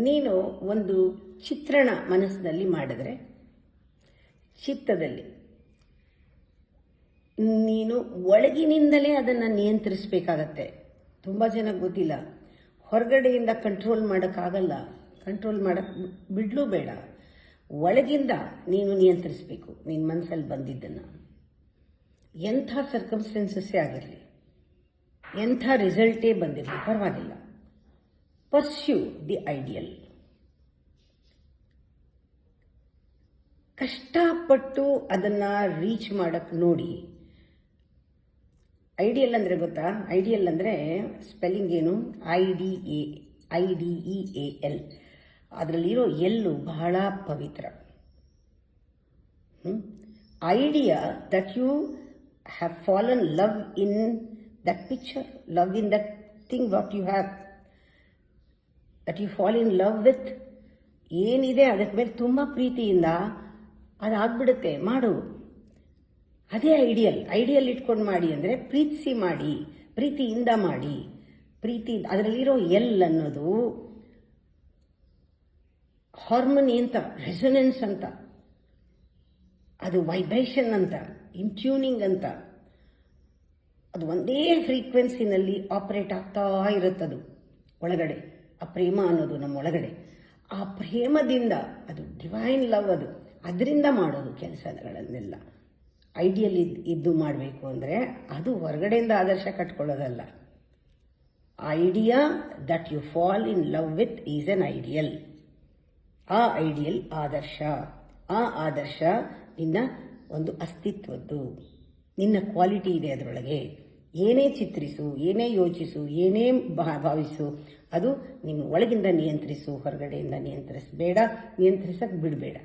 ನೀನು ಒಂದು ಚಿತ್ರಣ ಮನಸ್ಸಿನಲ್ಲಿ ಮಾಡಿದ್ರೆ ಚಿತ್ತದಲ್ಲಿ ನೀನು ಒಳಗಿನಿಂದಲೇ ಅದನ್ನು ನಿಯಂತ್ರಿಸಬೇಕಾಗತ್ತೆ. ತುಂಬ ಜನಕ್ಕೆ ಗೊತ್ತಿಲ್ಲ. ಹೊರಗಡೆಯಿಂದ ಕಂಟ್ರೋಲ್ ಮಾಡೋಕ್ಕಾಗಲ್ಲ, ಕಂಟ್ರೋಲ್ ಮಾಡೋಕ್ಕೆ ಬಿಡಲೂ ಬೇಡ. ಒಳಗಿಂದ ನೀನು ನಿಯಂತ್ರಿಸಬೇಕು ನಿನ್ನ ಮನಸ್ಸಲ್ಲಿ ಬಂದಿದ್ದನ್ನು. ಎಂಥ ಸರ್ಕಮ್ಸ್ಟೆನ್ಸಸ್ಸೇ ಆಗಿರಲಿ, ಎಂಥ ರಿಸಲ್ಟೇ ಬಂದಿರಲಿ, ಪರವಾಗಿಲ್ಲ. Pursue the ideal. ಕಷ್ಟಪಟ್ಟು ಅದನ್ನು ರೀಚ್ ಮಾಡೋಕ್ಕೆ ನೋಡಿ. ಐಡಿಯಲ್ ಅಂದರೆ ಗೊತ್ತಾ? ಐಡಿಯಲ್ ಅಂದರೆ ಸ್ಪೆಲ್ಲಿಂಗ್ ಏನು? IDEAL. ಅದರಲ್ಲಿರೋ ಎಲ್ಲು ಬಹಳ ಪವಿತ್ರ. Idea that you have fallen love in that picture, love in that thing what you have, that you fall in love with. ಏನಿದೆ ಅದಕ್ಕೆ ಮೇಲೆ ತುಂಬ ಪ್ರೀತಿಯಿಂದ ಅದಾಗ್ಬಿಡುತ್ತೆ. ಮಾಡು. ಅದೇ ಐಡಿಯಲ್. ಐಡಿಯಲ್ ಇಟ್ಕೊಂಡು ಮಾಡಿ ಅಂದರೆ ಪ್ರೀತಿಸಿ ಮಾಡಿ, ಪ್ರೀತಿಯಿಂದ ಮಾಡಿ. ಪ್ರೀತಿ ಅದರಲ್ಲಿರೋ ಎಲ್ ಅನ್ನೋದು ಹಾರ್ಮೋನಿ ಅಂತ, ರೆಸೊನೆನ್ಸ್ ಅಂತ, ಅದು ವೈಬ್ರೇಷನ್ ಅಂತ, ಇಂಟ್ಯೂನಿಂಗ್ ಅಂತ. ಅದು ಒಂದೇ ಫ್ರೀಕ್ವೆನ್ಸಿನಲ್ಲಿ ಆಪರೇಟ್ ಆಗ್ತಾ ಇರುತ್ತದು ಒಳಗಡೆ. ಆ ಪ್ರೇಮ ಅನ್ನೋದು ನಮ್ಮ ಒಳಗಡೆ. ಆ ಪ್ರೇಮದಿಂದ ಅದು ಡಿವೈನ್ ಲವ್, ಅದು ಅದರಿಂದ ಮಾಡೋದು ಕೆಲಸಗಳನ್ನೆಲ್ಲ. ಐಡಿಯಲ್ ಇದ್ದು ಮಾಡಬೇಕು ಅಂದರೆ ಅದು ಹೊರಗಡೆಯಿಂದ ಆದರ್ಶ ಕಟ್ಕೊಳ್ಳೋದಲ್ಲ. Idea that you fall in love with is an ideal. ಆ ಐಡಿಯಲ್ ಆದರ್ಶ. ಆ ಆದರ್ಶ ನಿನ್ನ ಒಂದು ಅಸ್ತಿತ್ವದ್ದು, ನಿನ್ನ ಕ್ವಾಲಿಟಿ ಇದೆ ಅದರೊಳಗೆ. ಏನೇ ಚಿತ್ರಿಸು, ಏನೇ ಯೋಚಿಸು, ಏನೇ ಭಾವಿಸು, ಅದು ನಿಮ್ಮ ಒಳಗಿಂದ ನಿಯಂತ್ರಿಸು, ಹೊರಗಡೆಯಿಂದ ನಿಯಂತ್ರಿಸಬೇಡ, ನಿಯಂತ್ರಿಸಕ್ಕೆ ಬಿಡಬೇಡ.